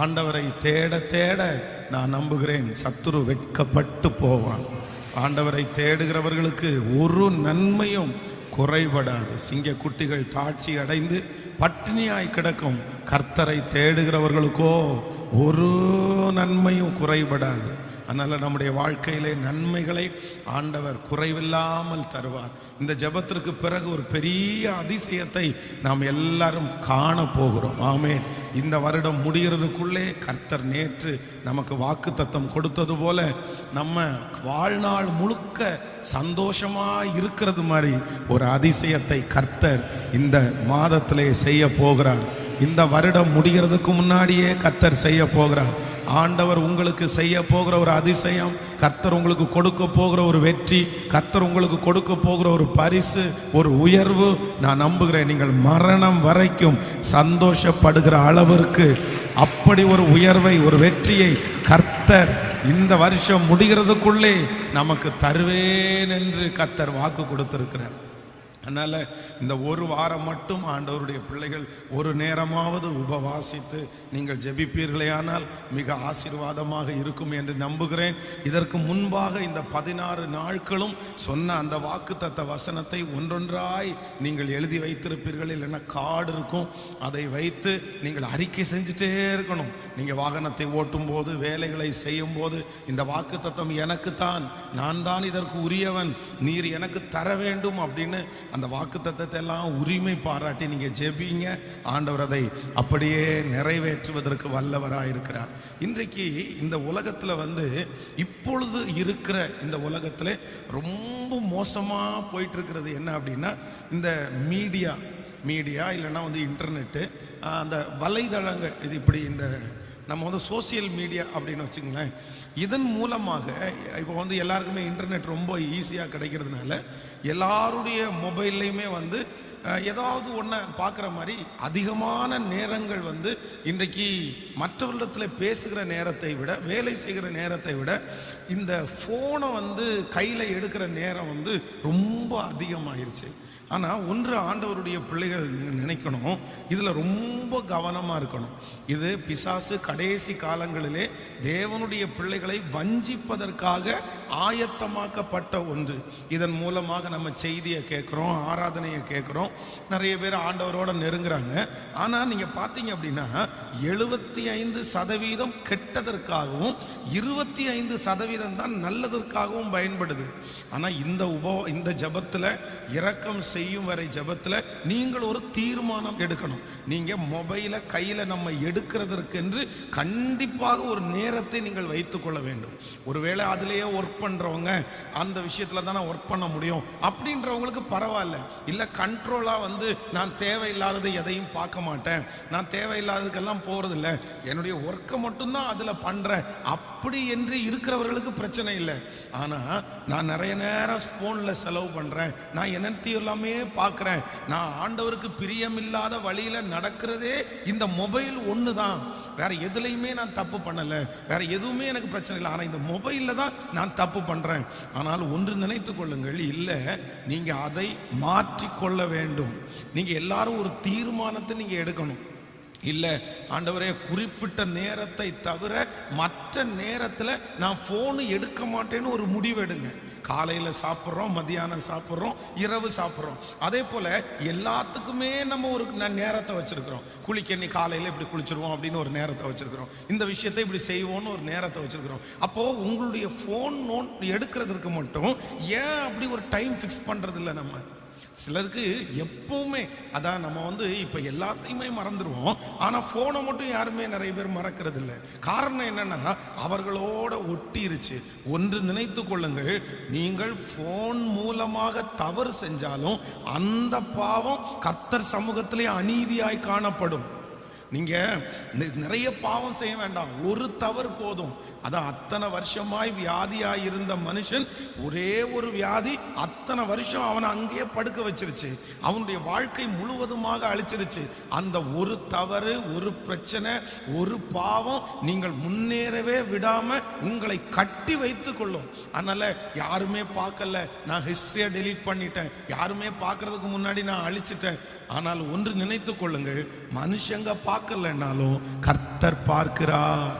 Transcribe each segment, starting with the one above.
ஆண்டவரை தேட தேட நான் நம்புகிறேன் சத்துரு வெட்கப்பட்டு போவான். ஆண்டவரை தேடுகிறவர்களுக்கு ஒரு நன்மையும் குறைபடாது. சிங்க குட்டிகள் தாட்சி அடைந்து பட்டினியாய் கிடக்கும். கர்த்தரை தேடுகிறவர்களுக்கோ ஒரு நன்மையும் குறைபடாது. அதனால் நம்முடைய வாழ்க்கையிலே நன்மைகளை ஆண்டவர் குறைவில்லாமல் தருவார். இந்த ஜெபத்திற்கு பிறகு ஒரு பெரிய அதிசயத்தை நாம் எல்லாரும் காண போகிறோம். ஆமென். இந்த வருடம் முடிகிறதுக்குள்ளே கர்த்தர் நேற்று நமக்கு வாக்குத்தத்தம் கொடுத்தது போல நம்ம வாழ்நாள் முழுக்க சந்தோஷமாக இருக்கிறது மாதிரி ஒரு அதிசயத்தை கர்த்தர் இந்த மாதத்திலே செய்ய போகிறார். இந்த வருடம் முடிகிறதுக்கு முன்னாடியே கர்த்தர் செய்ய போகிறார். ஆண்டவர் உங்களுக்கு செய்ய போகிற ஒரு அதிசயம், கர்த்தர் உங்களுக்கு கொடுக்க போகிற ஒரு வெற்றி, கர்த்தர் உங்களுக்கு கொடுக்க போகிற ஒரு பரிசு, ஒரு உயர்வு, நான் நம்புகிறேன் நீங்கள் மரணம் வரைக்கும் சந்தோஷப்படுகிற அளவிற்கு அப்படி ஒரு உயர்வை, ஒரு வெற்றியை கர்த்தர் இந்த வருஷம் முடிகிறதுக்குள்ளே நமக்கு தருவேன் என்று கர்த்தர் வாக்கு கொடுத்திருக்கிறார். அதனால் இந்த ஒரு வாரம் மட்டும் ஆண்டவருடைய பிள்ளைகள் ஒரு நேரமாவது உபவாசித்து நீங்கள் ஜெபிப்பீர்களேயானால் மிக ஆசீர்வாதமாக இருக்கும் என்று நம்புகிறேன். இதற்கு முன்பாக இந்த 16 நாட்களும் சொன்ன அந்த வாக்குத்தத்த வசனத்தை ஒன்றொன்றாய் நீங்கள் எழுதி வைத்திருப்பீர்கள். இல்லைன்னா கார்டு இருக்கும், அதை வைத்து நீங்கள் அறிக்கை செஞ்சுட்டே இருக்கணும். நீங்கள் வாகனத்தை ஓட்டும் போது, வேலைகளை செய்யும் போது, இந்த வாக்குத்தத்தம் எனக்குத்தான், நான் தான் இதற்கு உரியவன், நீர் எனக்கு தர வேண்டும் அப்படின்னு அந்த வாக்குத்தத்தத்தை எல்லாம் உரிமை பாராட்டி நீங்க ஜெபிங்க. ஆண்டவர் அதை அப்படியே நிறைவேற்றுவதற்கு வல்லவராயிருக்கிறார். இன்றைக்கு இந்த உலகத்துல இப்பொழுது இருக்கிற இந்த உலகத்துல ரொம்ப மோசமா போயிட்டு இருக்கிறது என்ன அப்படின்னா, இந்த மீடியா இல்லைன்னா இன்டர்நெட்டு, அந்த வலைதளங்கள், இது இப்படி இந்த நம்ம சோசியல் மீடியா அப்படின்னு வச்சுங்களேன். இதன் மூலமாக இப்போ எல்லாருக்குமே இன்டர்நெட் ரொம்ப ஈஸியாக கிடைக்கிறதுனால எல்லாருடைய மொபைல்லையுமே ஏதாவது ஒன்றை பார்க்குற மாதிரி அதிகமான நேரங்கள் இன்றைக்கு மற்றவர்களிடத்தில் பேசுகிற நேரத்தை விட, வேலை செய்கிற நேரத்தை விட இந்த ஃபோனை கையில் எடுக்கிற நேரம் ரொம்ப அதிகமாகிருச்சு. ஆனால் ஒன்று ஆண்டவருடைய பிள்ளைகள் நினைக்கணும், இதில் ரொம்ப கவனமாக இருக்கணும். இது பிசாசு கடைசி காலங்களிலே தேவனுடைய பிள்ளைகளை வஞ்சிப்பதற்காக ஆயத்தமாக்கப்பட்ட ஒன்று. இதன் மூலமாக நம்ம செய்தியை கேட்குறோம், ஆராதனையை கேட்குறோம், நிறைய பேர் ஆண்டவரோட நெருங்குறாங்க. ஆனால் நீங்கள் பார்த்தீங்க அப்படின்னா 75% கெட்டதற்காகவும் 25% தான் நல்லதற்காகவும் பயன்படுது. ஆனால் இந்த ஜபத்தில் இரக்கம் செய்யும் வரை ஜபத்தில் நீங்கள் ஒரு தீர்மானம் எடுக்கணும். நீங்க மொபைலை கையில நம்ம எடுக்கிறதற்கென்று கண்டிப்பாக ஒரு நேரத்தை நீங்கள் வைத்துக் கொள்ள வேண்டும். ஒருவேளை அதிலேயே ஒர்க் பண்றவங்க அந்த விஷயத்துல தானே ஒர்க் பண்ண முடியும் அப்படின்றவங்களுக்கு பரவாயில்ல. இல்ல கண்ட்ரோலா நான் தேவையில்லாததை எதையும் பார்க்க மாட்டேன், நான் தேவையில்லாததுக்கெல்லாம் போறது இல்லை, என்னுடைய ஒர்க்கை மட்டும்தான் அதுல பண்றேன் அப்படி என்று இருக்கிறவர்களுக்கு பிரச்சனை இல்லை. ஆனா நான் நிறைய நேரம் போன்ல செலவு பண்றேன், நான் என்னத்தையும் எல்லாமே பார்க்கிறேன், நான் ஆண்டவருக்கு பிரியமில்லாத வழியில நடக்கிறதே இந்த மொபைல் ஒன்று தான், வேற எதுலையுமே நான் தப்பு பண்ணல, வேற எதுவுமே எனக்கு பிரச்சனை இல்லை, ஆனா இந்த மொபைல்ல தான் நான் தப்பு பண்றேன். ஆனால் ஒன்று நினைத்துக் கொள்ளுங்கள், இல்ல நீங்க அதை மாற்றிக்கொள்ள வேண்டும். நீங்க எல்லாரும் ஒரு தீர்மானத்தை நீங்க எடுக்கணும். இல்ல ஆண்டவரே, குறிப்பிட்ட நேரத்தை தவிர மற்ற நேரத்தில் நான் போன் எடுக்க மாட்டேன்னு ஒரு முடிவு எடுங்க. காலையில் சாப்பிட்றோம், மத்தியானம் சாப்பிட்றோம், இரவு சாப்பிட்றோம். அதே போல எல்லாத்துக்குமே நம்ம ஒரு நேரத்தை வச்சிருக்கிறோம். குளிக்க நீ காலையில் இப்படி குளிச்சிருவோம் அப்படின்னு ஒரு நேரத்தை வச்சிருக்கிறோம், இந்த விஷயத்தை இப்படி செய்வோம்னு ஒரு நேரத்தை வச்சிருக்கிறோம். அப்போ உங்களுடைய போன் எடுக்கிறதுக்கு மட்டும் ஏன் அப்படி ஒரு டைம் ஃபிக்ஸ் பண்றது இல்லை? நம்ம சிலருக்கு எப்பவுமே அதான் நம்ம இப்ப எல்லாத்தையுமே மறந்துடுவோம், ஆனா போனை மட்டும் யாருமே நிறைய பேர் மறக்கிறது இல்லை. காரணம் என்னன்னா அவர்களோட ஒட்டிருச்சு. ஒன்று நினைத்து கொள்ளுங்கள், நீங்கள் போன் மூலமாக தவறு செஞ்சாலும் அந்த பாவம் கர்த்தர் சமூகத்திலே அநீதியாய் காணப்படும். நீங்க நிறைய பாவம் செய்ய வேண்டாம், ஒரு தவறு போதும். அதான் அத்தனை வருஷமாய் வியாதியாய் இருந்த மனுஷன் ஒரே ஒரு வியாதி அத்தனை வருஷம் அவனை அங்கேயே படுக்க வச்சிருச்சு, அவனுடைய வாழ்க்கை முழுவதுமாக அழிச்சிருச்சு. அந்த ஒரு தவறு, ஒரு பிரச்சனை, ஒரு பாவம் நீங்கள் முன்னேறவே விடாம உங்களை கட்டி வைத்து கொள்ளும். அதனால யாருமே பார்க்கல, நான் ஹிஸ்டரியை டெலீட் பண்ணிட்டேன், யாருமே பார்க்கறதுக்கு முன்னாடி நான் அழிச்சிட்டேன் ஆனால் ஒன்று நினைத்து கொள்ளுங்கள், மனுஷங்க பார்க்கலனாலும் கர்த்தர் பார்க்கிறார்.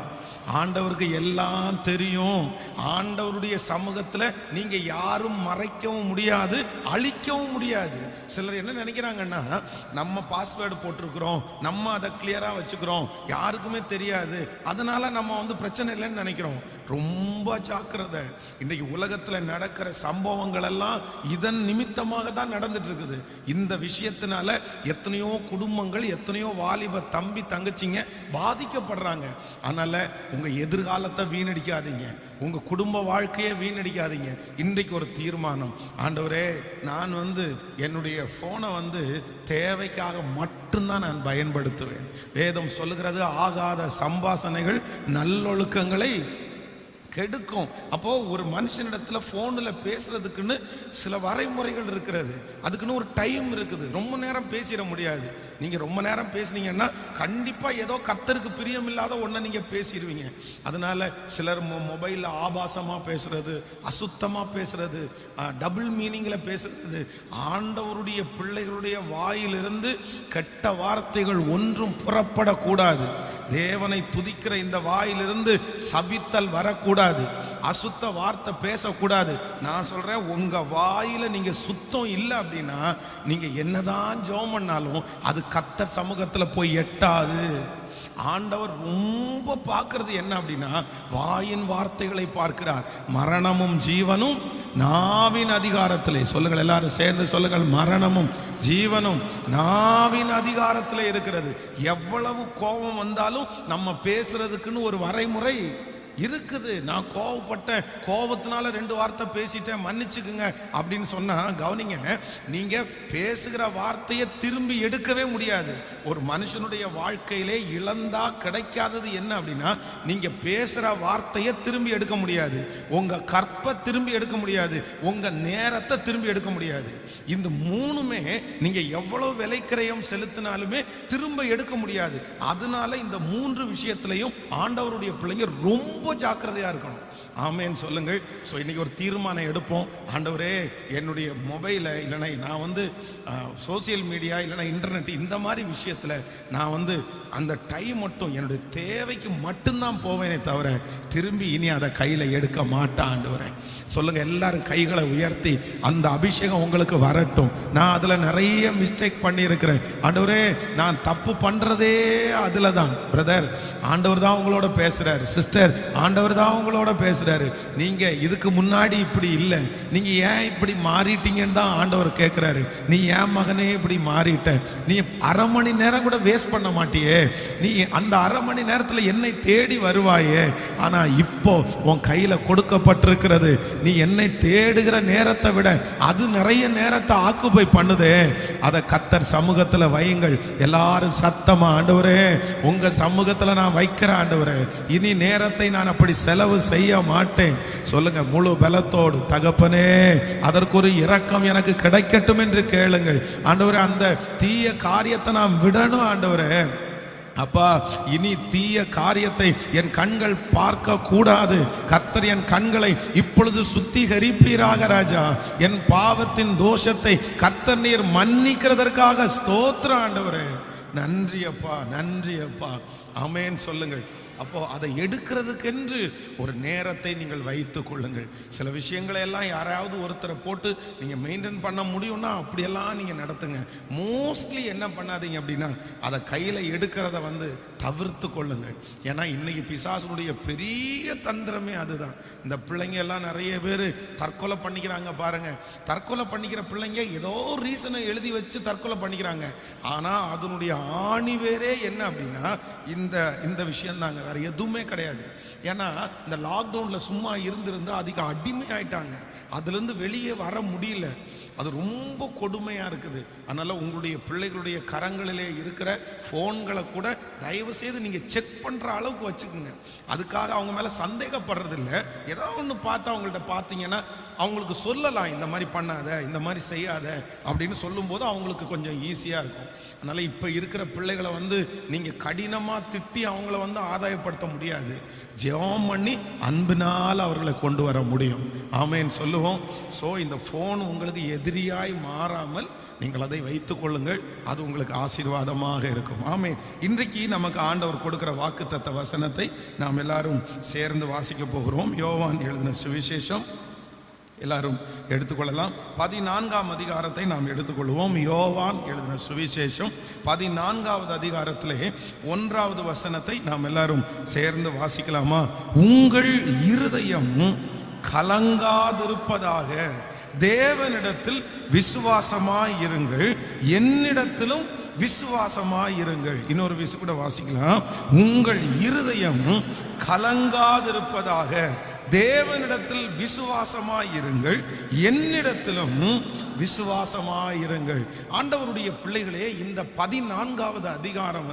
ஆண்டவருக்கு எல்லாம் தெரியும். ஆண்டவருடைய சமூகத்துல நீங்க யாரும் மறைக்கவும் முடியாது, அழிக்கவும் முடியாது. சிலர் என்ன நினைக்கிறாங்கன்னா, நம்ம பாஸ்வேர்டு போட்டிருக்கிறோம், நம்ம அதை கிளியரா வச்சுக்கிறோம், யாருக்குமே தெரியாது, அதனால நம்ம பிரச்சனை இல்லைன்னு நினைக்கிறோம். ரொம்ப ஜாக்கிரதை. இன்றைக்கு உலகத்துல நடக்கிற சம்பவங்கள் எல்லாம் இதன் நிமித்தமாக தான் நடந்துட்டு இருக்குது. இந்த விஷயத்தினால எத்தனையோ குடும்பங்கள், எத்தனையோ வாலிப தம்பி தங்கச்சிங்க பாதிக்கப்படுறாங்க. அதனால உங்க எதிர்காலத்தை வீணடிக்காதீங்க, உங்க குடும்ப வாழ்க்கையை வீணடிக்காதீங்க. இன்றைக்கு ஒரு தீர்மானம், ஆண்டவரே நான் என்னுடைய போனை தேவைக்காக மட்டும்தான் நான் பயன்படுத்துவேன். வேதம் சொல்லுகிறது, ஆகாத சம்பாஷணைகள் நல்லொழுக்கங்களை கெடுக்கும். அப்போ ஒரு மனுஷனிடத்துல போன்ல பேசுறதுக்குன்னு சில வரைமுறைகள் இருக்கிறது, அதுக்குன்னு ஒரு டைம் இருக்குது. ரொம்ப நேரம் பேசிட முடியாது. நீங்க ரொம்ப நேரம் பேசுனீங்கன்னா கண்டிப்பா ஏதோ கர்த்தருக்கு பிரியமில்லாத ஒன்றை நீங்க பேசிடுவீங்க. அதனால சிலர் மொபைல்ல ஆபாசமா பேசுறது, அசுத்தமா பேசுறது, டபுள் மீனிங்ல பேசுறது. ஆண்டவருடைய பிள்ளைகளுடைய வாயிலிருந்து கெட்ட வார்த்தைகள் ஒன்றும் புறப்படக்கூடாது. தேவனை துதிக்கிற இந்த வாயிலிருந்து சபித்தல் வரக்கூடாது, அசுத்த வார்த்தை பேசக்கூடாது. நான் சொல்றேன், உங்க வாயில நீங்க சுத்தம் இல்லை அப்படின்னா நீங்க என்னதான் ஜெபம் பண்ணாலும் அது கர்த்தர் சமூகத்துல போய் எட்டாது. ஆண்டவர் ரொம்ப பார்க்கிறது என்ன அப்படின்னா, வாயின் வார்த்தைகளை பார்க்கிறார். மரணமும் ஜீவனும் நாவின் அதிகாரத்திலே, சொல்லுங்கள் எல்லாரும் சேர்ந்து சொல்லுங்கள், மரணமும் ஜீவனும் நாவின் அதிகாரத்திலே இருக்கிறது. எவ்வளவு கோபம் வந்தாலும் நம்ம பேசுறதுக்குன்னு ஒரு வரைமுறை இருக்குது. நான் கோவப்பட்டேன், கோபத்தினால 2 வார்த்தை பேசிட்டேன், மன்னிச்சுக்குங்க அப்படின்னு சொன்னா கவனிங்க, நீங்க பேசுகிற வார்த்தையை திரும்பி எடுக்கவே முடியாது. ஒரு மனுஷனுடைய வாழ்க்கையிலே இழந்தா கிடைக்காதது என்ன அப்படின்னா, நீங்க பேசுற வார்த்தையை திரும்பி எடுக்க முடியாது, உங்க கற்பை திரும்பி எடுக்க முடியாது, உங்க நேரத்தை திரும்பி எடுக்க முடியாது. இந்த 3மே நீங்க எவ்வளவு விலைக்கிரயம் செலுத்தினாலுமே திரும்ப எடுக்க முடியாது. அதனால இந்த 3 விஷயத்திலையும் ஆண்டவருடைய பிள்ளைங்க ரொம்ப ஜாக்கிரதையா இருக்கணும். ஆமென் சொல்லுங்கள். ஸோ இன்னைக்கு ஒரு தீர்மானம் எடுப்போம். ஆண்டவரே, என்னுடைய மொபைலை இல்லைனா நான் சோசியல் மீடியா இல்லைனா இன்டர்நெட் இந்த மாதிரி விஷயத்தில் நான் அந்த டைம் மட்டும் என்னுடைய தேவைக்கு மட்டும்தான் போவேனே தவிர திரும்பி இனி அதை கையில் எடுக்க மாட்டேன். ஆண்டவரே சொல்லுங்க, எல்லாரும் கைகளை உயர்த்தி அந்த அபிஷேகம் உங்களுக்கு வரட்டும். நான் அதில் நிறைய மிஸ்டேக் பண்ணியிருக்கிறேன் ஆண்டவரே, நான் தப்பு பண்ணுறதே அதில் தான். பிரதர், ஆண்டவர் தான் உங்களோட பேசுகிறாரு. சிஸ்டர், ஆண்டவர் தான் உங்களோட பேசுகிறாரு. நீங்கள் இதுக்கு முன்னாடி இப்படி இல்லை, நீங்கள் ஏன் இப்படி மாறிட்டீங்கன்னு தான் ஆண்டவர் கேட்குறாரு. நீ ஏன் மகனே இப்படி மாறிட்ட, நீ அரை மணி நேரம் கூட வேஸ்ட் பண்ண மாட்டியே, நீ அந்த அரை மணி நேரத்தில் என்னை தேடி வருவாயே. ஆனால் இப்போ உன் கையில் கொடுக்கப்பட்டிருக்கிறது, நீ என்னை தேடுகிற நேரத்தை விட அது நிறைய நேரத்தை ஆக்குபை பண்ணுதே. அதை கர்த்தர் சமூகத்தில் வையுங்கள். எல்லாரும் சத்தமா, ஆண்டவரே உங்க சமூகத்தில் நான் வைக்கிற ஆண்டவரே, இனி நேரத்தை நான் அப்படி செலவு செய்ய மாட்டேன். சொல்லுங்க முழு பலத்தோடு, தகப்பனே அதற்கு ஒரு இரக்கம் எனக்கு கிடைக்கட்டும் என்று கேளுங்கள். ஆண்டவரே, அந்த தீய காரியத்தை நான் விடணும். ஆண்டவரே அப்பா, இனி தீய காரியத்தை என் கண்கள் பார்க்க கூடாது. கர்த்தர் என் கண்களை இப்பொழுது சுத்திகரிப்பீராக ராஜா. என் பாவத்தின் தோஷத்தை கர்த்தர் நீர் மன்னிக்கிறதற்காக ஸ்தோத்திரம் ஆண்டவரே. நன்றி அப்பா, நன்றி அப்பா. ஆமென் சொல்லுங்கள். அப்போ அதை எடுக்கிறதுக்கென்று ஒரு நேரத்தை நீங்கள் வைத்து கொள்ளுங்கள். சில விஷயங்களை எல்லாம் யாராவது ஒருத்தரை போட்டு நீங்கள் மெயின்டைன் பண்ண முடியும்னா அப்படியெல்லாம் நீங்கள் நடத்துங்க. மோஸ்ட்லி என்ன பண்ணாதீங்க அப்படின்னா, அதை கையில் எடுக்கிறத தவிர்த்து கொள்ளுங்கள். ஏன்னா இன்னைக்கு பிசாசுடைய பெரிய தந்திரமே அதுதான். இந்த பிள்ளைங்க எல்லாம் நிறைய பேர் தற்கொலை பண்ணிக்கிறாங்க பாருங்க. தற்கொலை பண்ணிக்கிற பிள்ளைங்க ஏதோ ரீசனை எழுதி வச்சு தற்கொலை பண்ணிக்கிறாங்க. ஆனால் அதனுடைய ஆணி வேறே என்ன அப்படின்னா இந்த விஷயம் தாங்க, வேற எதுவுமே கிடையாது. ஏன்னா இந்த லாக்டவுன்ல சும்மா இருந்திருந்தா அதுக்கு அடிமை ஆயிட்டாங்க, அதுல இருந்து வெளியே வர முடியல. அது ரொம்ப கொடுமையா இருக்குது. அதனால உங்களுடைய பிள்ளைகளுடைய கரங்களிலே இருக்கிற போன்களை கூட தயவு செய்து நீங்க செக் பண்ற அளவுக்கு வச்சுக்கோங்க. அதுக்காக அவங்க மேல சந்தேகப்படுறது இல்லை. ஏதாவது ஒன்று பார்த்து அவங்கள்ட்ட பார்த்தீங்கன்னா அவங்களுக்கு சொல்லலாம், இந்த மாதிரி பண்ணாத, இந்த மாதிரி செய்யாத அப்படின்னு சொல்லும்போது அவங்களுக்கு கொஞ்சம் ஈஸியா இருக்கும். அதனால இப்ப இருக்கிற பிள்ளைகளை நீங்க கடினமா திட்டி அவங்கள ஆதாயப்படுத்த நடைமுறைப்படுத்த முடியாது. ஜெபம் பண்ணி அன்பினால் அவர்களை கொண்டு வர முடியும். ஆமேன் சொல்லுவோம். ஸோ இந்த ஃபோன் உங்களுக்கு எதிரியாய் மாறாமல் நீங்கள் அதை வைத்துக் கொள்ளுங்கள். அது உங்களுக்கு ஆசீர்வாதமாக இருக்கும். ஆமேன். இன்றைக்கு நமக்கு ஆண்டவர் கொடுக்கிற வாக்குத்தத்த வசனத்தை நாம் எல்லாரும் சேர்ந்து வாசிக்க போகிறோம். யோவான் எழுதின சுவிசேஷம் எல்லாரும் எடுத்துக்கொள்ளலாம். 14ஆம் அதிகாரத்தை நாம் எடுத்துக்கொள்வோம். யோவான் எழுதின சுவிசேஷம் 14வது அதிகாரத்திலே 1வது வசனத்தை நாம் எல்லாரும் சேர்ந்து வாசிக்கலாமா? உங்கள் இருதயம் கலங்காதிருப்பதாக தேவனிடத்தில் விசுவாசமாயிருங்கள், என்னிடத்திலும் விசுவாசமாயிருங்கள். இன்னொரு விஷயம் கூட வாசிக்கலாம். உங்கள் இருதயம் கலங்காதிருப்பதாக தேவனிடத்தில் விசுவாசமாயிருங்கள், என்னிடத்திலும் விசுவாசமாயிருங்கள். ஆண்டவருடைய பிள்ளைகளே, இந்த 14வது அதிகாரம்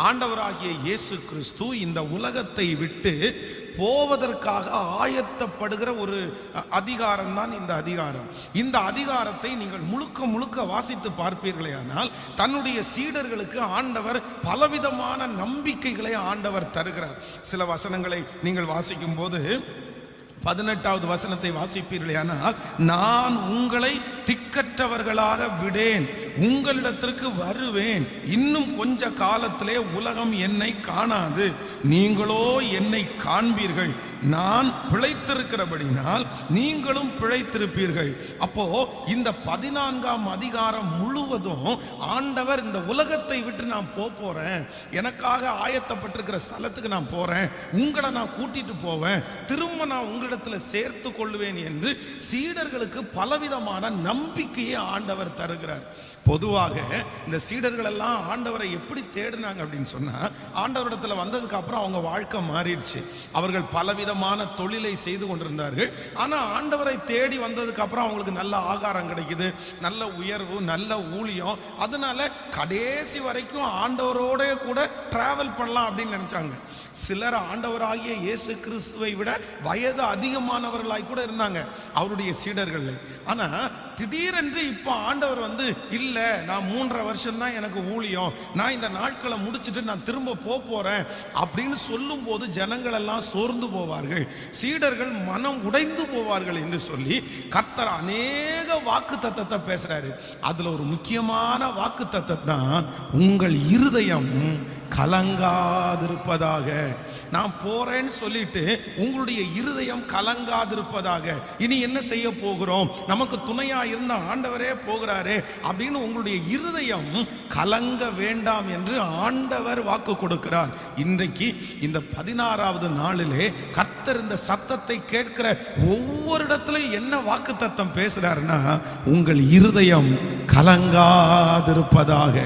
ஆண்டவராகிய இயேசு கிறிஸ்து இந்த உலகத்தை விட்டு போவதற்காக ஆயத்தப்படுகிற ஒரு அதிகாரம் தான் இந்த அதிகாரம். இந்த அதிகாரத்தை நீங்கள் முழுக்க முழுக்க வாசித்து பார்ப்பீர்களே ஆனால் தன்னுடைய சீடர்களுக்கு ஆண்டவர் பலவிதமான நம்பிக்கைகளை ஆண்டவர் தருகிறார். சில வசனங்களை நீங்கள் வாசிக்கும் போது 18வது வசனத்தை வாசிப்பீர்களே ஆனால், நான் உங்களை திக்கற்றவர்களாக விடேன், உங்களிடத்திற்கு வருவேன், இன்னும் கொஞ்ச காலத்திலே உலகம் என்னை காணாது, நீங்களோ என்னை காண்பீர்கள், நான் பிழைத்திருக்கிறபடினால் நீங்களும் பிழைத்திருப்பீர்கள். அப்போ இந்த 14ஆம் அதிகாரம் முழுவதும் ஆண்டவர் இந்த உலகத்தை விட்டு நான் போறேன், எனக்காக ஆயத்தப்பட்டிருக்கிற ஸ்தலத்துக்கு நான் போறேன், உங்களை நான் கூட்டிட்டு போவேன், திரும்ப நான் உங்களிடத்துல சேர்த்து கொள்வேன் என்று சீடர்களுக்கு பலவிதமான நம்பிக்கையை ஆண்டவர் தருகிறார். பொதுவாக இந்த சீடர்கள் எல்லாம் ஆண்டவரை எப்படி தேடினாங்க அப்படின்னு சொன்னா, ஆண்டவரிடத்துல வந்ததுக்கு அப்புறம் அவங்க வாழ்க்கை மாறிடுச்சு. அவர்கள் பலவிதமான தொழிலை செய்து கொண்டிருந்தார்கள். ஆனா ஆண்டவரை தேடி வந்ததுக்கு அப்புறம் அவங்களுக்கு நல்ல ஆகாரம் கிடைக்குது, நல்ல உயர்வு, நல்ல ஊழியம். அதனால கடைசி வரைக்கும் ஆண்டவரோட கூட டிராவல் பண்ணலாம் அப்படின்னு நினைச்சாங்க. சிலர் ஆண்டவராகிய இயேசு கிறிஸ்துவை விட வயது அதிகமானவர்களாய் கூட இருந்தாங்க அவருடைய சீடர்கள். ஆனா திடீரென்று இப்ப ஆண்டவர் இல்ல, நான் 3.5 வருஷம் தான் எனக்கு ஊழியம், நான் இந்த நாட்களை முடிச்சுட்டு நான் திரும்ப போறேன் அப்படின்னு சொல்லும் போது ஜனங்கள் எல்லாம் சோர்ந்து போவார்கள், சீடர்கள் மனம் உடைந்து போவார்கள் என்று சொல்லி கர்த்தர் அநேக வாக்கு தத்தத்தை பேசுறாரு. அதுல ஒரு முக்கியமான வாக்கு தத்தம் தான், உங்கள் இருதயம் கலங்காதிருப்பதாக. நான் போறேன்னு சொல்லிட்டு உங்களுடைய இருதயம் கலங்காதிருப்பதாக. இனி என்ன செய்ய போகிறோம், நமக்கு துணையா இருந்த ஆண்டவரே போகிறாரே அப்படின்னு உங்களுடைய இருதயம் கலங்க வேண்டாம் என்று ஆண்டவர் வாக்கு கொடுக்கிறார். இன்றைக்கு இந்த 16வது நாளிலே கர்த்தர் இந்த சத்தத்தை கேட்கிற ஒவ்வொரு இடத்திலும் என்ன வாக்கு தத்தம் பேசுறாருன்னா, உங்கள் இருதயம் கலங்காதிருப்பதாக,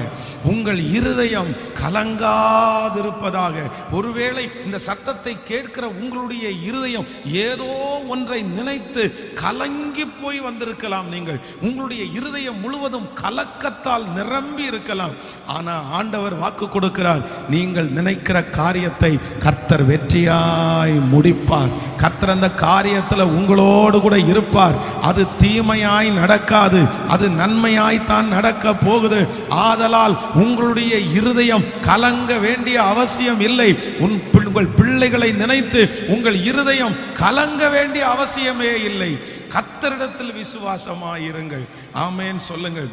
உங்கள் இருதயம் கலங்காதிருப்பதாக. ஒருவேளை இந்த சத்தத்தை கேட்கிற உங்களுடைய இருதயம் ஏதோ ஒன்றை நினைத்து கலங்கி போய் வந்திருக்கலாம். நீங்கள் உங்களுடைய இருதயம் முழுவதும் கலக்கத்தால் நிரம்பி இருக்கலாம். ஆனா ஆண்டவர் வாக்கு கொடுக்கிறார், நீங்கள் நினைக்கிற காரியத்தை கர்த்தர் வெற்றியாய் முடிப்பார். கர்த்தர் அந்த காரியத்துல உங்களோடு கூட இருப்பார். அது தீமையாய் நடக்காது, அது நன்மையாய் தான் நடக்க போகுது. ஆதலால் உங்களுடைய இருதயம் கலங்க வேண்டிய அவசியம் இல்லை. உங்கள் பிள்ளைகளை நினைத்து உங்கள் இருதயம் கலங்க வேண்டிய அவசியமே இல்லை. கர்த்தரிடத்தில் விசுவாசமாயிருங்கள். ஆமென் சொல்லுங்கள்.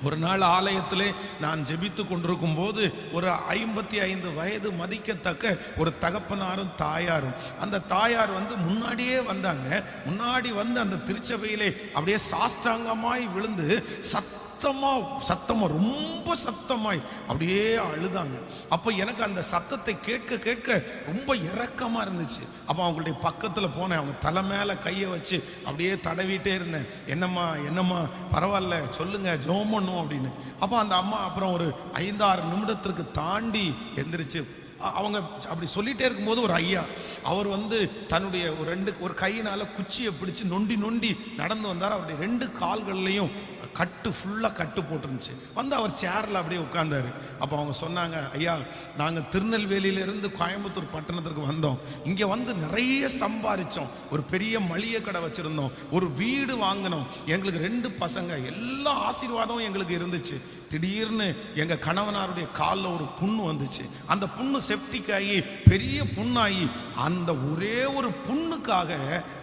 ஒரு நாள் ஆலயத்திலே நான் ஜெபித்து கொண்டிருக்கும் போது ஒரு 55 வயது மதிக்கத்தக்க ஒரு தகப்பனாரும் தாயாரும், அந்த தாயார் முன்னாடியே வந்தாங்க. முன்னாடி அந்த திருச்சபையிலே அப்படியே சாஷ்டாங்கமாய் விழுந்து சத்தமா ரொம்ப சத்தமாய் அப்படியே அழுதாங்க. அப்ப எனக்கு அந்த சத்தத்தை கேட்க கேட்க ரொம்ப இரக்கமா இருந்துச்சு. அப்ப அவங்களுடைய பக்கத்துல போனேன், அவங்க தலை மேல கையை வச்சு அப்படியே தடவிட்டே இருந்தேன். என்னம்மா பரவாயில்ல சொல்லுங்க, ஜெபம் பண்ணுவோம் அப்படின்னு. அப்ப அந்த அம்மா அப்புறம் ஒரு 5-6 நிமிடத்திற்கு தாண்டி எந்திரிச்சு அவங்க அப்படி சொல்லிட்டே இருக்கும்போது ஒரு ஐயா அவர் தன்னுடைய ஒரு கையினால குச்சியை பிடிச்சு நொண்டி நொண்டி நடந்து வந்தார். அவருடைய 2 கால்கள்லையும் கட்டு ஃபுல்லாக கட்டு போட்டுருந்துச்சு. அவர் சேர்ல அப்படியே உட்கார்ந்தாரு. அப்போ அவங்க சொன்னாங்க, ஐயா நாங்கள் திருநெல்வேலியிலிருந்து கோயம்புத்தூர் பட்டணத்திற்கு வந்தோம், இங்கே நிறைய சம்பாதிச்சோம், ஒரு பெரிய மளிகை கடை வச்சிருந்தோம், ஒரு வீடு வாங்கினோம், எங்களுக்கு 2 பசங்க, எல்லா ஆசீர்வாதமும் எங்களுக்கு இருந்துச்சு. திடீர்னு எங்க கணவனாருடைய காலில் ஒரு புண்ணு வந்துச்சு. அந்த புண்ணு செப்டிக் ஆகி பெரிய புண்ணாகி அந்த ஒரே ஒரு புண்ணுக்காக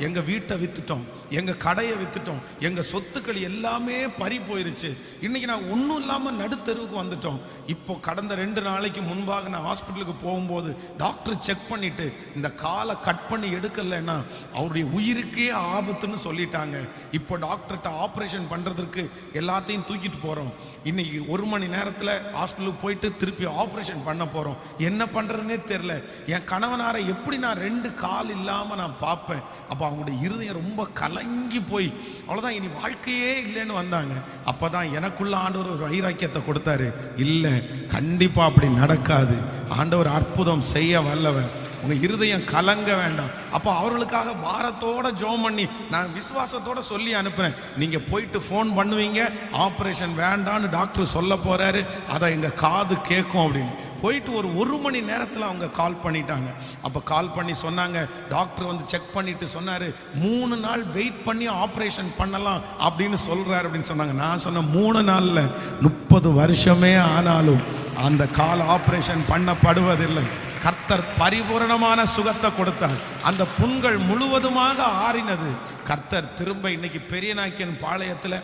எங்க வீட்டை வித்துட்டோம், எங்க கடையை வித்துட்டோம், எங்க சொத்துக்கள் எல்லாமே பறி போயிருச்சு. இன்னைக்கு நான் ஒன்றும் இல்லாமல் நடுத்தருவுக்கு வந்துட்டோம். இப்போ கடந்த 2 நாளைக்கு முன்பாக நான் ஹாஸ்பிட்டலுக்கு போகும்போது டாக்டர் செக் பண்ணிட்டு இந்த காலை கட் பண்ணி எடுக்கலைன்னா அவருடைய உயிருக்கே ஆபத்துன்னு சொல்லிட்டாங்க. இப்போ டாக்டர்கிட்ட ஆப்ரேஷன் பண்றதுக்கு எல்லாத்தையும் தூக்கிட்டு போறோம். இன்னைக்கு 1 மணி நேரத்தில் ஹாஸ்பிட்டலுக்கு போயிட்டு திருப்பி ஆப்ரேஷன் பண்ண போறோம். என்ன பண்றதுன்னே தெரியல. என் கணவனாரை எப்படி நான் 2 கால் இல்லாம நான் பார்ப்பேன்? அப்போ அவங்களுடைய இருதயம் ரொம்ப கலங்கி போய் அவ்வளோதான், இனி வாழ்க்கையே இல்லைன்னு வந்தாங்க. அப்பதான் எனக்குள்ள ஆண்டவர் ஒரு வைராக்கியத்தை கொடுத்தாரு. இல்லை, கண்டிப்பா அப்படி நடக்காது. ஆண்டவர் அற்புதம் செய்ய வல்லவர். உங்க இருதயம் கலங்க வேண்டாம். அப்போ அவர்களுக்காக பாரத்தோட ஜெபம் பண்ணி நான் விசுவாசத்தோட சொல்லி அனுப்புறேன். நீங்க போயிட்டு ஃபோன் பண்ணுவீங்க, ஆப்ரேஷன் வேண்டான்னு டாக்டர் சொல்ல போறாரு, அதை எங்க காது கேட்கும் அப்படின்னு போயிட்டு ஒரு மணி நேரத்தில் அவங்க கால் பண்ணிட்டாங்க. அப்போ கால் பண்ணி சொன்னாங்க, டாக்டர் வந்து செக் பண்ணிட்டு சொன்னாரு 3 நாள் வெயிட் பண்ணி ஆப்ரேஷன் பண்ணலாம் அப்படின்னு சொல்றாரு அப்படின்னு சொன்னாங்க. நான் சொன்ன 3 நாள்ல 30 வருஷமே ஆனாலும் அந்த கால் ஆப்ரேஷன் பண்ணப்படுவதில்லை. கர்த்தர் பரிபூரணமான சுகத்தை கொடுத்தார். அந்த புண்கள் முழுவதுமாக ஆறினது. கர்த்தர் திரும்ப இன்னைக்கு பெரியநாயக்கன் பாளையத்தில்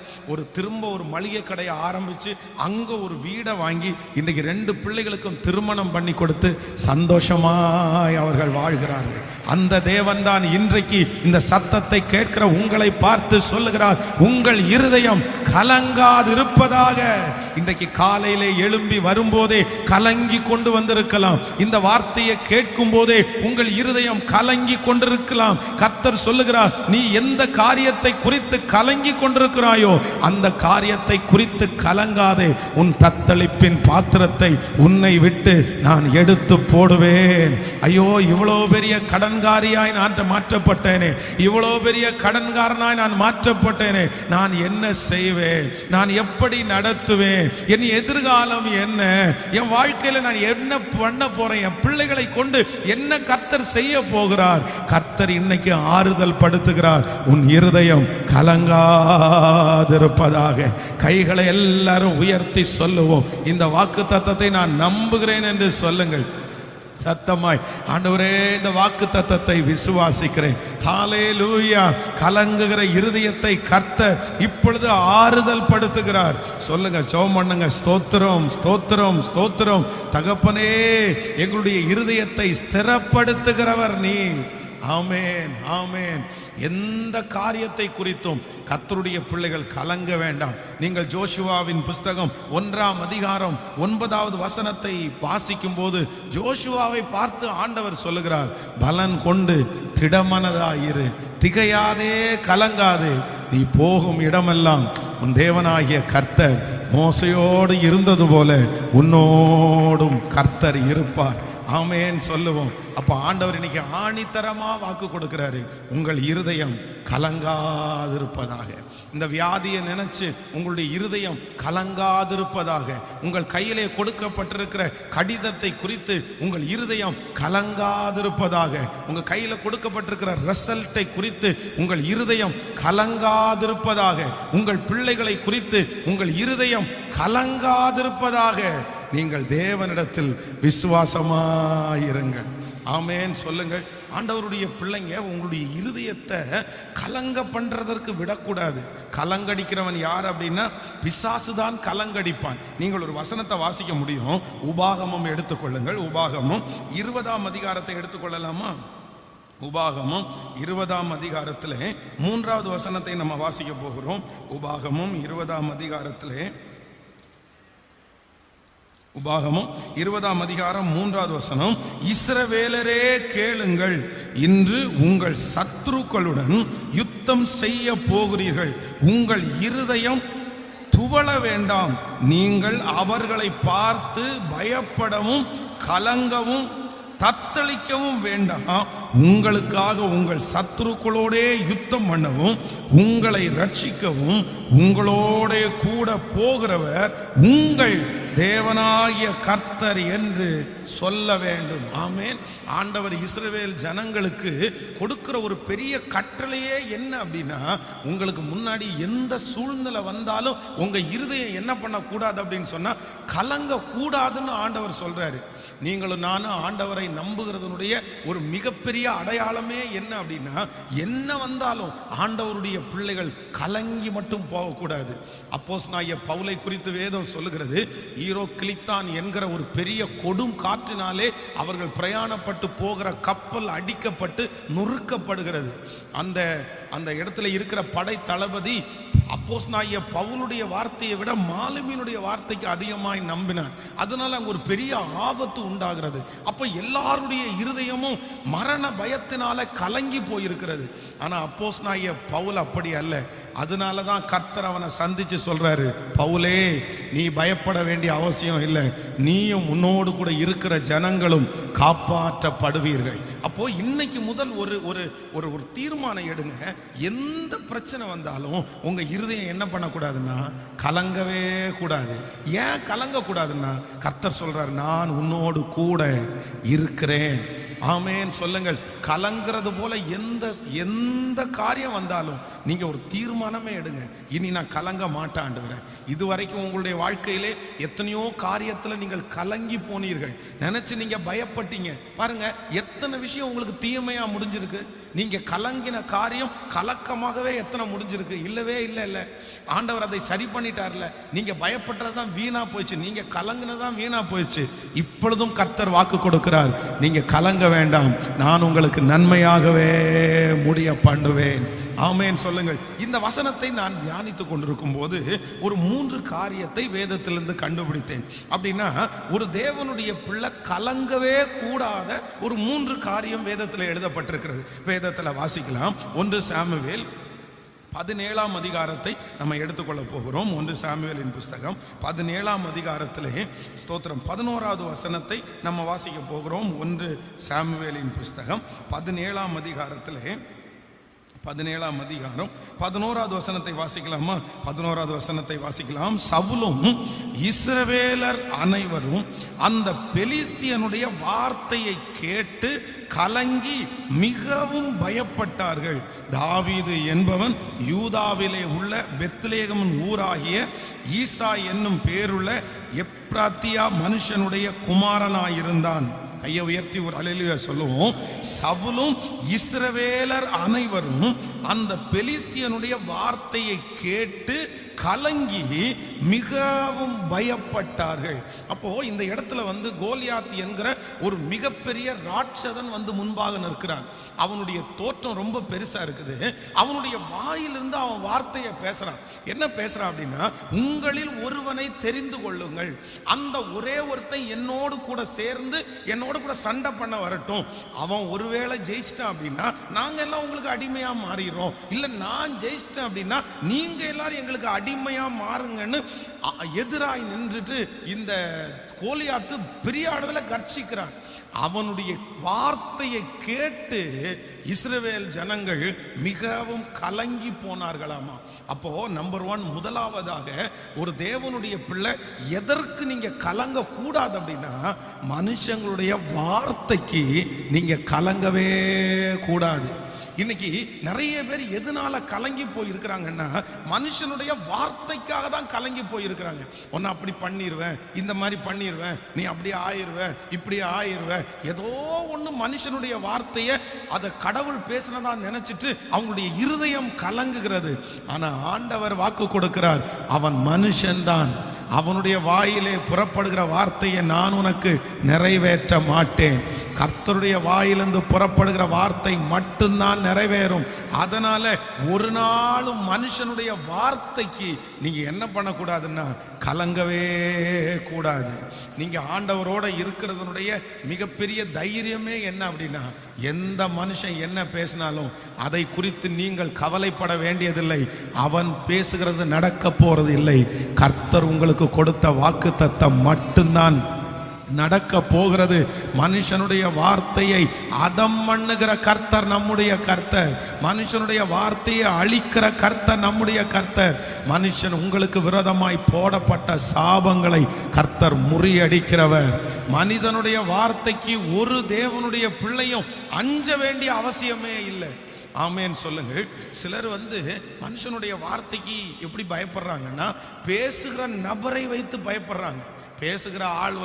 திரும்ப ஒரு மளிகை கடையை ஆரம்பிச்சு அங்க ஒரு வீடை வாங்கி இன்னைக்கு 2 பிள்ளைகளுக்கும் திருமணம் பண்ணி கொடுத்து சந்தோஷமாய் அவர்கள் வாழ்கிறார்கள். அந்த தேவன் தான் இன்றைக்கு இந்த சத்தத்தை கேட்கிற உங்களை பார்த்து சொல்லுகிறார், உங்கள் இருதயம் கலங்காதிருப்பதாக. இன்றைக்கு காலையிலே எழும்பி வரும்போதே கலங்கி கொண்டு வந்திருக்கலாம். இந்த வார்த்தையை கேட்கும் போதே உங்கள் இருதயம் கலங்கி கொண்டிருக்கலாம். கர்த்தர் சொல்லுகிறார், நீ எந்த காரியத்தை குறித்து கலங்கி கொண்டிருக்கிறாயோ அந்த காரியத்தை குறித்து கலங்காதே. உன் தத்தளிப்பின் பாத்திரத்தை உன்னை விட்டு நான் எடுத்து போடுவேன். ஐயோ, இவ்வளோ பெரிய கடன்காரியாய் நான் மாற்றப்பட்டேனே, இவ்வளோ பெரிய கடன்காரனாய் நான் மாற்றப்பட்டேனே, நான் என்ன செய்வேன்? நான் எப்படி நடத்துவேன்? என் எதிர்காலம் என்ன? என் வாழ்க்கையில நான் என்ன பண்ண போறேன்? என் பிள்ளைகளை கொண்டு என்ன கர்த்தர் செய்ய போகிறார்? கர்த்தர் இன்னைக்கு ஆறுதல் படுத்துகிறார். உன் இருதயம் கலங்காதிருப்பதாக. கைகளை எல்லாரும் உயர்த்தி சொல்லுவோம், இந்த வாக்கு தத்தத்தை நான் நம்புகிறேன் என்று சொல்லுங்கள் சத்தமாய். ஆண்டவரே, இந்த வாக்கு தத்தத்தை விசுவாசிக்கிறேன். ஹல்லேலூயா. கலங்குகிற இருதயத்தை கர்த்தர் இப்பொழுது ஆறுதல் படுத்துகிறார். சொல்லுங்க, ஜெபம் பண்ணுங்க. ஸ்தோத்திரம், ஸ்தோத்திரம், ஸ்தோத்திரம். தகப்பனே, எங்களுடைய இருதயத்தை ஸ்திரப்படுத்துகிறவர் நீ. ஆமென், ஆமென். எந்த காரியத்தை குறித்தும் கர்த்தருடைய பிள்ளைகள் கலங்க வேண்டாம். நீங்கள் ஜோஷுவாவின் புஸ்தகம் 1ஆம் அதிகாரம் 9வது வசனத்தை வாசிக்கும் போது ஜோஷுவாவை பார்த்து ஆண்டவர் சொல்லுகிறார், பலன் கொண்டு திடமனதாயிரு, திகையாதே, கலங்காதே. நீ போகும் இடமெல்லாம் உன் தேவனாகிய கர்த்தர் மோசையோடு இருந்தது போல உன்னோடும் கர்த்தர் இருப்பார். ஆமென் சொல்லுவோம். அப்ப ஆண்டவர் இன்னைக்கு ஆணித்தரமா வாக்கு கொடுக்கிறாரு, உங்கள் இருதயம் கலங்காதிருப்பதாக. இந்த வியாதியை நினைச்சு உங்களுடைய இருதயம் கலங்காதிருப்பதாக. உங்கள் கையிலே கொடுக்கப்பட்டிருக்கிற கடிதத்தை குறித்து உங்கள் இருதயம் கலங்காதிருப்பதாக. உங்க கையில கொடுக்கப்பட்டிருக்கிற ரிசல்ட்டை குறித்து உங்கள் இருதயம் கலங்காதிருப்பதாக. உங்கள் பிள்ளைகளை குறித்து உங்கள் இருதயம் கலங்காதிருப்பதாக. நீங்கள் தேவனிடத்தில் விசுவாசமாயிருங்கள். ஆமென் சொல்லுங்கள். ஆண்டவருடைய பிள்ளைங்க, உங்களுடைய இருதயத்தை கலங்க பண்றதற்கு விடக்கூடாது. கலங்கடிக்கிறவன் யார் அப்படின்னா பிசாசுதான் கலங்கடிப்பான். நீங்கள் ஒரு வசனத்தை வாசிக்க முடியும். உபாகமம் எடுத்துக்கொள்ளுங்கள். உபாகமம் 20ஆம் அதிகாரத்தை எடுத்துக்கொள்ளலாமா? உபாகமம் 20ஆம் அதிகாரத்திலே 3வது வசனத்தை நம்ம வாசிக்க போகிறோம். உபாகமம் 20ஆம் அதிகாரத்திலே, உபாகமம் 20ஆம் அதிகாரம் 3வது வசனம், இஸ்ரவேலரே கேளுங்கள், இன்று உங்கள் சத்துருக்களுடன் யுத்தம் செய்ய போகிறீர்கள். உங்கள் இருதயம் துவள வேண்டாம். நீங்கள் அவர்களை பார்த்து பயப்படவும் கலங்கவும் தத்தளிக்கவும் வேண்டாம். உங்களுக்காக உங்கள் சத்துருக்களோடே யுத்தம் பண்ணவும் உங்களை ரட்சிக்கவும் உங்களோட கூட போகிறவர் உங்கள் தேவனாகிய கர்த்தர் என்று சொல்ல வேண்டும். ஆமென். ஆண்டவர் இஸ்ரவேல் ஜனங்களுக்கு கொடுக்கிற ஒரு பெரிய கட்டளையே என்ன அப்படின்னா, உங்களுக்கு முன்னாடி எந்த சூழ்நிலை வந்தாலும் உங்க இருதயம் என்ன பண்ணக்கூடாது அப்படின்னு சொன்னா கலங்க கூடாதுன்னு ஆண்டவர் சொல்றாரு. நீங்களும் நானும் ஆண்டவரை நம்புகிறதனுடைய ஒரு மிகப்பெரிய அடையாளமே என்ன அப்படின்னா, என்ன வந்தாலும் ஆண்டவருடைய பிள்ளைகள் கலங்கி மட்டும் போகக்கூடாது. அப்போஸ்தலனாகிய பவுலை குறித்து வேதம் சொல்லுகிறது, ஈரோ கிளித்தான் என்கிற ஒரு பெரிய கொடும் காற்றினாலே அவர்கள் பிரயாணப்பட்டு போகிற கப்பல் அடிக்கப்பட்டு நொறுக்கப்படுகிறது. அந்த இடத்துல இருக்கிற படை தளபதி அப்போஸ்தலனாகிய பவுலுடைய வார்த்தையை விட மாலுமியினுடைய வார்த்தைக்கு அதிகமாய் நம்பினார். அதனால அங்க ஒரு பெரிய ஆபத்து உண்டாகிறது. அப்ப எல்லாருடைய இருதயமும் மரண பயத்தினால கலங்கி போயிருக்கிறது. ஆனா அப்போஸ்தலனாகிய பவுல் அப்படி அல்ல. அதனாலதான் கர்த்தர் அவனை சந்திச்சு சொல்றாரு, பவுலே, நீ பயப்பட வேண்டிய அவசியம் இல்லை, நீயும் உன்னோடு கூட இருக்கிற ஜனங்களும் காப்பாற்றப்படுவீர்கள். அப்போ இன்னைக்கு முதல் ஒரு தீர்மானம் எடுங்க. எந்த பிரச்சனை வந்தாலும் உங்க இருதயம் என்ன பண்ணக்கூடாதுன்னா கலங்கவே கூடாது. ஏன் கலங்க கூடாதுன்னா, கர்த்தர் சொல்றார், நான் உன்னோடு கூட இருக்கிறேன். ஆமென் சொல்லுங்கள். கலங்கிறது போல எந்த காரியம் வந்தாலும் நீங்க ஒரு தீர்மானமே எடுங்க, இனி நான் கலங்க மாட்டேன் ஆண்டவரே. இதுவரைக்கும் உங்களுடைய வாழ்க்கையிலே எத்தனையோ காரியத்துல நீங்கள் கலங்கி போனீர்கள், நினைச்சு நீங்க பயப்பட்டீங்க. பாருங்க, எத்தனை விஷயம் உங்களுக்கு தீமையா முடிஞ்சிருக்கு. நீங்க கலங்கின காரியம் கலக்கமாகவே எத்தனை முடிஞ்சிருக்கு. இல்லவே இல்லை. ஆண்டவர் அதை சரி பண்ணிட்டார்ல. நீங்க பயப்பட்டதான் வீணா போயிடுச்சு, நீங்க கலங்கினதான் வீணா போயிடுச்சு. இப்பொழுதும் கர்த்தர் வாக்கு கொடுக்கிறார், நீங்க கலங்க வேண்டாம், நான் உங்களுக்கு நன்மையாகவே முடிய பண்ணுவேன். ஆமென் சொல்லுங்கள். இந்த வசனத்தை நான் தியானித்துக் கொண்டிருக்கும் போது ஒரு 3 காரியத்தை வேதத்திலிருந்து கண்டுபிடித்தேன். அப்படின்னா ஒரு தேவனுடைய பிள்ளை கலங்கவே கூடாத ஒரு 3 காரியம் வேதத்தில் எழுதப்பட்டிருக்கிறது. வேதத்தில் வாசிக்கலாம். 1 சாமுவேல் 17ஆம் அதிகாரத்தை நம்ம எடுத்துக்கொள்ள போகிறோம். 1 சாமுவேலின் புஸ்தகம் 17ஆம் அதிகாரத்திலே ஸ்தோத்திரம் 11வது வசனத்தை நம்ம வாசிக்க போகிறோம். 1 சாமுவேலின் புஸ்தகம் 17ஆம் அதிகாரத்திலே 17ஆம் அதிகாரம் 11வது வசனத்தை வாசிக்கலாமா? 11வது வசனத்தை வாசிக்கலாம். சவுலும் இஸ்ரவேலர் அனைவரும் அந்த பெலிஸ்தியனுடைய வார்த்தையை கேட்டு கலங்கி மிகவும் பயப்பட்டார்கள். தாவீது என்பவன் யூதாவிலே உள்ள பெத்லேகமின் ஊராகிய ஈசா என்னும் பேருள்ள எப்ராத்தியா மனுஷனுடைய குமாரனாயிருந்தான். கையை உயர்த்தி ஒரு அல்லேலூயா சொல்லுவோம். சவுலும் இஸ்ரவேலர் அனைவரும் அந்த பெலிஸ்தியனுடைய வார்த்தையை கேட்டு கலங்கி மிகவும் பயப்பட்டார்கள். அப்போ இந்த இடத்துல கோலியாத் என்கிற ஒரு மிகப்பெரிய ராட்சதன் முன்பாக நிற்கிறான். அவனுடைய தோற்றம் ரொம்ப பெருசா இருக்குது. அவனுடைய வாயிலிருந்து அவன் வார்த்தையை பேசுறான். என்ன பேசுறான் அப்படின்னா, உங்களில் ஒருவனை தெரிந்து கொள்ளுங்கள், அந்த ஒரே ஒருத்தன் என்னோடு கூட சேர்ந்து என்னோடு கூட சண்டை பண்ண வரட்டும். அவன் ஒருவேளை ஜெயிச்சிட்டான் அப்படின்னா நாங்க எல்லாம் உங்களுக்கு அடிமையா மாறிடுறோம். இல்ல நான் ஜெயிச்சிட்டேன் அப்படின்னா நீங்க எல்லாரும் எங்களுக்கு அடிமையா மாறுங்கன்னு எதிராய் நின்றுட்டு இந்த கோலியாத்து பெரிய அளவில் கர்ச்சிக்கிறான். அவனுடைய வார்த்தையை கேட்டு இஸ்ரவேல் ஜனங்கள் மிகவும் கலங்கி போனார்களாமா. அப்போ நம்பர் 1, முதலாவதாக ஒரு தேவனுடைய பிள்ளை எதற்கு நீங்க கலங்க கூடாது அப்படின்னா, மனுஷங்களுடைய வார்த்தைக்கு நீங்க கலங்கவே கூடாது. இன்னைக்கு நிறைய பேர் எதனால கலங்கி போயிருக்கிறாங்கன்னா, மனுஷனுடைய வார்த்தைக்காக தான் கலங்கி போயிருக்கிறாங்க. ஒன்னு அப்படி பண்ணிடுவேன், இந்த மாதிரி பண்ணிடுவேன், நீ அப்படி ஆயிருவேன், இப்படி ஆயிருவேன், ஏதோ ஒன்று மனுஷனுடைய வார்த்தையை அதை கடவுள் பேசினதா நினைச்சிட்டு அவங்களுடைய இருதயம் கலங்குகிறது. ஆனா ஆண்டவர் வாக்கு கொடுக்கிறார், அவன் மனுஷன்தான், அவனுடைய வாயிலே புறப்படுகிற வார்த்தையை நான் உனக்கு நிறைவேற்ற மாட்டேன். கர்த்தருடைய வாயிலிருந்து புறப்படுகிற வார்த்தை மட்டும்தான் நிறைவேறும். அதனால ஒரு நாளும் மனுஷனுடைய வார்த்தைக்கு நீங்க என்ன பண்ணக்கூடாதுன்னா கலங்கவே கூடாது. நீங்க ஆண்டவரோட இருக்கிறதனுடைய மிகப்பெரிய தைரியமே என்ன அப்படின்னா, எந்த மனுஷன் என்ன பேசினாலும் அதை குறித்து நீங்கள் கவலைப்பட வேண்டியதில்லை. அவன் பேசுகிறது நடக்க போறது இல்லை. கர்த்தர் உங்களுக்கு கொடுத்த வாக்குத்தத்தம் மட்டும்தான் நடக்க போகிறது. மனுஷனுடைய வார்த்தையை அதம் பண்ணுகிற கர்த்தர் நம்முடைய கர்த்தர். மனுஷனுடைய வார்த்தையை அழிக்கிற கர்த்தர் நம்முடைய கர்த்தர். மனுஷன் உங்களுக்கு விரோதமாய் போடப்பட்ட சாபங்களை கர்த்தர் முறியடிக்கிறவர். மனிதனுடைய வார்த்தைக்கு ஒரு தேவனுடைய பிள்ளையும் அஞ்ச வேண்டிய அவசியமே இல்லை. ஆமேன் சொல்லுங்கள். சிலர் மனுஷனுடைய வார்த்தைக்கு எப்படி பயப்படுறாங்கன்னா, பேசுகிற நபரை வைத்து பயப்படுறாங்க. பேசுகிற ஆள்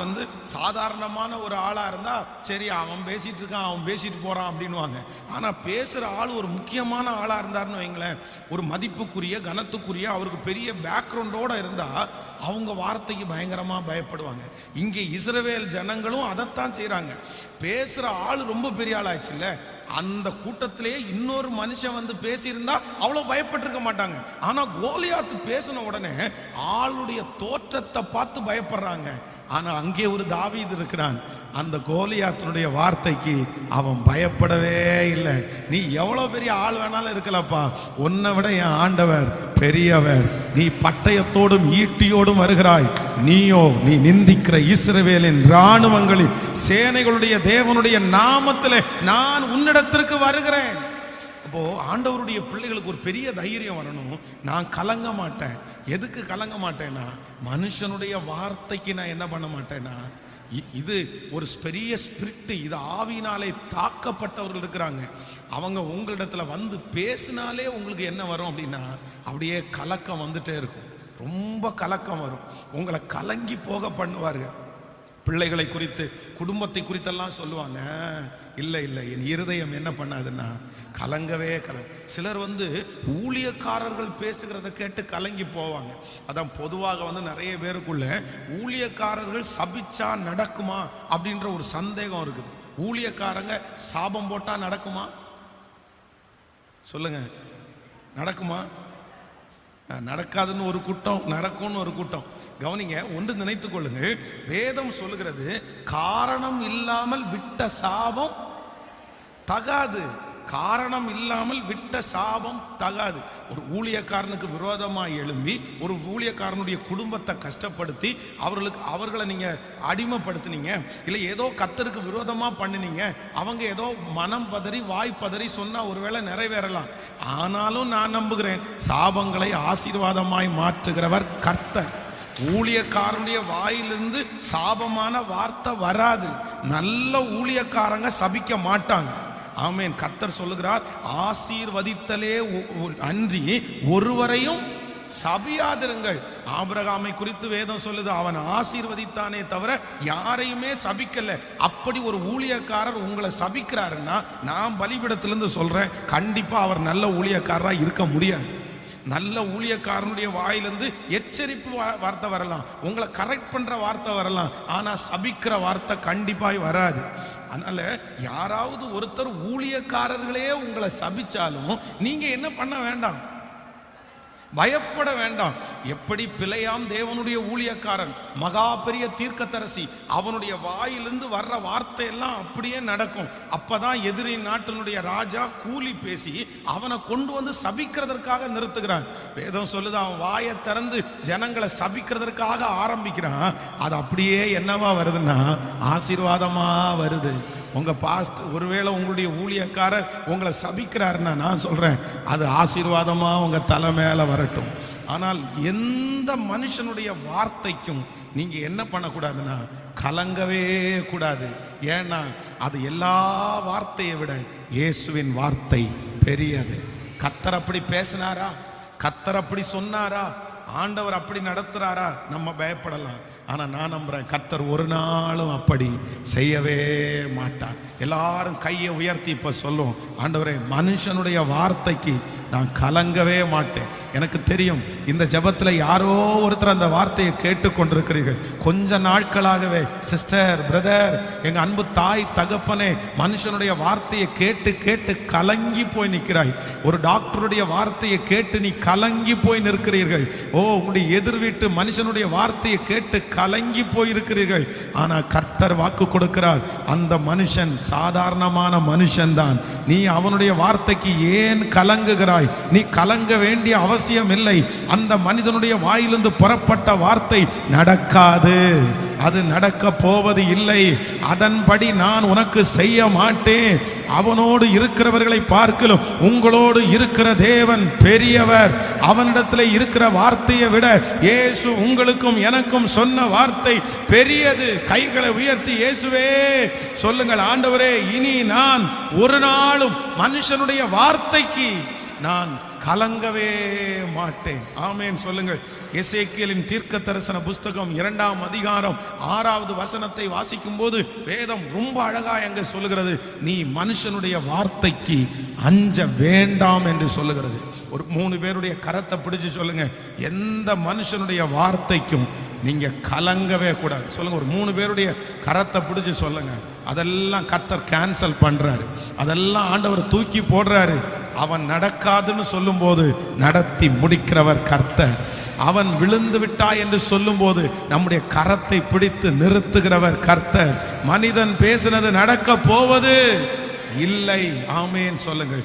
சாதாரணமான ஒரு ஆளா இருந்தா சரி, அவன் பேசிட்டு இருக்கான், அவன் பேசிட்டு போறான் அப்படின்வாங்க. ஆனா பேசுற ஆள் ஒரு முக்கியமான ஆளா இருந்தாருன்னு வைங்களேன், ஒரு மதிப்புக்குரிய கனத்துக்குரிய அவருக்கு பெரிய பேக்ரவுண்டோட இருந்தா அவங்க வார்த்தைக்கு பயங்கரமா பயப்படுவாங்க. இங்கே இஸ்ரவேல் ஜனங்களும் அதைத்தான் செய்யறாங்க. பேசுற ஆள் ரொம்ப பெரிய ஆள் ஆயிடுச்சுல்ல, அந்த கூட்டத்திலேயே இன்னொரு மனுஷன் பேசியிருந்தா அவ்வளவு பயப்பட்டிருக்க மாட்டாங்க. ஆனா கோலியாத்து பேசின உடனே ஆளுடைய தோற்றத்தை பார்த்து பயப்படுறாங்க. ஆனா அங்கே ஒரு தாவீது இருக்கிறான். அந்த கோலியாத்தினுடைய வார்த்தைக்கு அவன் பயப்படவே இல்லை. நீ எவ்வளவு பெரிய ஆள் வேணாலும் இருக்கலப்பா, உன்னை விட என் ஆண்டவர் பெரியவர். நீ பட்டயத்தோடும் ஈட்டியோடும் வருகிறாய், நீ நிந்திக்கிற இஸ்ரவேலின் இராணுவங்களின் சேனைகளுடைய தேவனுடைய நாமத்திலே நான் உன்னிடத்திற்கு வருகிறேன். அப்போ ஆண்டவருடைய பிள்ளைகளுக்கு ஒரு பெரிய தைரியம் வரணும். நான் கலங்க மாட்டேன். எதுக்கு கலங்க மாட்டேன்னா, மனுஷனுடைய வார்த்தைக்கு நான் என்ன பண்ண மாட்டேன்னா, இது ஒரு பெரிய ஸ்பிரிட், இது ஆவியினாலே தாக்கப்பட்டவர்கள் இருக்கிறாங்க. அவங்க உங்களிடத்துல பேசினாலே உங்களுக்கு என்ன வரும் அப்படின்னா, அப்படியே கலக்கம் வந்துட்டே இருக்கும். ரொம்ப கலக்கம் வரும். உங்களை கலங்கி போக பண்ணுவார்கள். பிள்ளைகளை குறித்து குடும்பத்தை குறித்தெல்லாம் சொல்லுவாங்க. இல்லை இல்லை, என் இருதயம் என்ன பண்ணாதுன்னா கலங்கவே சிலர் ஊழியக்காரர்கள் பேசுகிறத கேட்டு கலங்கி போவாங்க. அதான் பொதுவாக நிறைய பேருக்குள்ள ஊழியக்காரர்கள் சபிச்சா நடக்குமா அப்படின்ற ஒரு சந்தேகம் இருக்குது. ஊழியக்காரங்க சாபம் போட்டா நடக்குமா? சொல்லுங்க, நடக்குமா? நடக்காதுன்னு ஒரு கூட்டம், நடக்கும்னு ஒரு கூட்டம். கவனிங்க, ஒன்று நினைத்துக் கொள்ளுங்கள். வேதம் சொல்லுகிறது, காரணம் இல்லாமல் விட்ட சாபம் தகாது. காரணம் இல்லாமல் விட்ட சாபம் தகாது. ஒரு ஊழியக்காரனுக்கு விரோதமாக எழும்பி ஒரு ஊழியக்காரனுடைய குடும்பத்தை கஷ்டப்படுத்தி அவர்களை நீங்க அடிமைப்படுத்தினீங்க, இல்லை ஏதோ கர்த்தருக்கு விரோதமா பண்ணினீங்க, அவங்க ஏதோ மனம் பதறி வாய் பதறி சொன்னா ஒருவேளை நிறைவேறலாம். ஆனாலும் நான் நம்புகிறேன், சாபங்களை ஆசீர்வாதமாய் மாற்றுகிறவர் கர்த்தர். ஊழியக்காரனுடைய வாயிலிருந்து சாபமான வார்த்தை வராது. நல்ல ஊழியக்காரங்க சபிக்க மாட்டாங்க. ஆமென். கர்த்தர் சொல்லுகிறார், ஆசீர்வதித்தலே அன்றி ஒருவரையும் சபியாதிருங்கள். ஆபிரகாமை குறித்து வேதம் சொல்லுது, அவன் ஆசீர்வதித்தானே தவிர யாரையுமே சபிக்கல. அப்படி ஒரு ஊழியக்காரர் உங்களை சபிக்கிறாருன்னா, நான் பலிபீடத்திலிருந்து சொல்றேன், கண்டிப்பா அவர் நல்ல ஊழியக்காரரா இருக்க முடியாது. நல்ல ஊழியக்காரனுடைய வாயிலிருந்து எச்சரிப்பு வார்த்தை வரலாம், உங்களை கரெக்ட் பண்ற வார்த்தை வரலாம், ஆனா சபிக்கிற வார்த்தை கண்டிப்பாய் வராது. அதனால யாராவது ஒருத்தர் ஊழியக்காரர்களே உங்களை சபிச்சாலும் நீங்க என்ன பண்ண வேண்டாம், பயப்பட வேண்டாம். எப்படி பிழையாம் தேவனுடைய ஊழியக்காரன், மகா பெரிய தீர்க்கதரிசி, அவனுடைய வாயிலிருந்து வர்ற வார்த்தை எல்லாம் அப்படியே நடக்கும். அப்பதான் எதிரி நாட்டினுடைய ராஜா கூலி பேசி அவனை கொண்டு சபிக்கிறதற்காக நிறுத்துகிறான். வேதம் சொல்லுது, அவன் வாயை திறந்து ஜனங்களை சபிக்கிறதற்காக ஆரம்பிக்கிறான். அது அப்படியே என்னவா வருதுன்னா ஆசீர்வாதமா வருது. உங்க பாஸ்ட் ஒருவேளை உங்களுடைய ஊழியக்காரர் உங்களை சபிக்கிறாருன்னா, நான் சொல்றேன், அது ஆசீர்வாதமா உங்க தலை மேல வரட்டும். ஆனால் எந்த மனுஷனுடைய வார்த்தைக்கும் நீங்க என்ன பண்ணக்கூடாதுன்னா கலங்கவே கூடாது. ஏன்னா அது எல்லா வார்த்தையை விட இயேசுவின் வார்த்தை பெரியது. கர்த்தர் அப்படி பேசினாரா, கர்த்தர் அப்படி சொன்னாரா, ஆண்டவர் அப்படி நடத்துறாரா, நம்ம பயப்படலாம். ஆனா நான் நம்புறேன், கர்த்தர் ஒரு நாளும் அப்படி செய்யவே மாட்டார். எல்லாரும் கையை உயர்த்தி இப்ப சொல்லுவோம், ஆண்டவரே, மனுஷனுடைய வார்த்தைக்கு நான் கலங்கவே மாட்டேன். எனக்கு தெரியும், இந்த ஜெபத்துல யாரோ ஒருத்தர் அந்த வார்த்தையை கேட்டுக்கொண்டிருக்கிறீர்கள். கொஞ்ச நாட்களாகவே சிஸ்டர், பிரதர், எங்க அன்பு தாய் தகப்பனே, மனுஷனுடைய வார்த்தையை கேட்டு கேட்டு கலங்கி போய் நிற்கிறாய். ஒரு டாக்டருடைய வார்த்தையை கேட்டு நீ கலங்கி போய் நிற்கிறீர்கள். ஓ, உங்களுடைய எதிர் வீட்டு மனுஷனுடைய வார்த்தையை கேட்டு கலங்கி போயிருக்கிறீர்கள். ஆனா கர்த்தர் வாக்கு கொடுக்கிறார், அந்த மனுஷன் சாதாரணமான மனுஷன் தான். நீ அவனுடைய வார்த்தைக்கு ஏன் கலங்குகிறாய்? நீ கலங்க வேண்டிய அவசியம் அவசியம் இல்லை. அந்த மனிதனுடைய வாயிலிருந்து புறப்பட்ட வார்த்தை நடக்காது, அது நடக்க போவது இல்லை. அதன்படி நான் உனக்கு செய்ய மாட்டேன். அவனோடு இருக்கிறவர்களை பார்க்கலும் உங்களோடு இருக்கிற தேவன் பெரியவர். அவனிடத்தில் இருக்கிற வார்த்தையை விட இயேசு உங்களுக்கும் எனக்கும் சொன்ன வார்த்தை பெரியது. கைகளை உயர்த்தி இயேசுவே சொல்லுங்கள், ஆண்டவரே, இனி நான் ஒரு நாளும் மனுஷனுடைய வார்த்தைக்கு நான் கலங்கவே மாட்டேன். ஆமென் சொல்லுங்கள். எசேக்கியேலின் தீர்க்க தரிசன புஸ்தகம் 2ஆம் அதிகாரம் 6வது வசனத்தை வாசிக்கும் போது வேதம் ரொம்ப அழகா எங்க சொல்லுகிறது, நீ மனுஷனுடைய வார்த்தைக்கு அஞ்ச வேண்டாம் என்று சொல்லுகிறது. ஒரு 3 பேருடைய கரத்தை பிடிச்சு சொல்லுங்க, எந்த மனுஷனுடைய வார்த்தைக்கும் நீங்க கலங்கவே கூடாது. சொல்லுங்க, ஒரு 3 பேருடைய கரத்தை பிடிச்சு சொல்லுங்க. அதெல்லாம் கர்த்தர் கேன்சல் பண்றாரு, அதெல்லாம் ஆண்டவர் தூக்கி போடுறாரு. அவன் நடக்காதுன்னு சொல்லும் போது நடத்தி முடிக்கிறவர் கர்த்தர். அவன் விழுந்து விட்டாய் என்று சொல்லும் போது நம்முடைய கரத்தை பிடித்து நிறுத்துகிறவர் கர்த்தர். மனிதன் பேசினது நடக்க போவது இல்லை. ஆமென் சொல்லுங்கள்.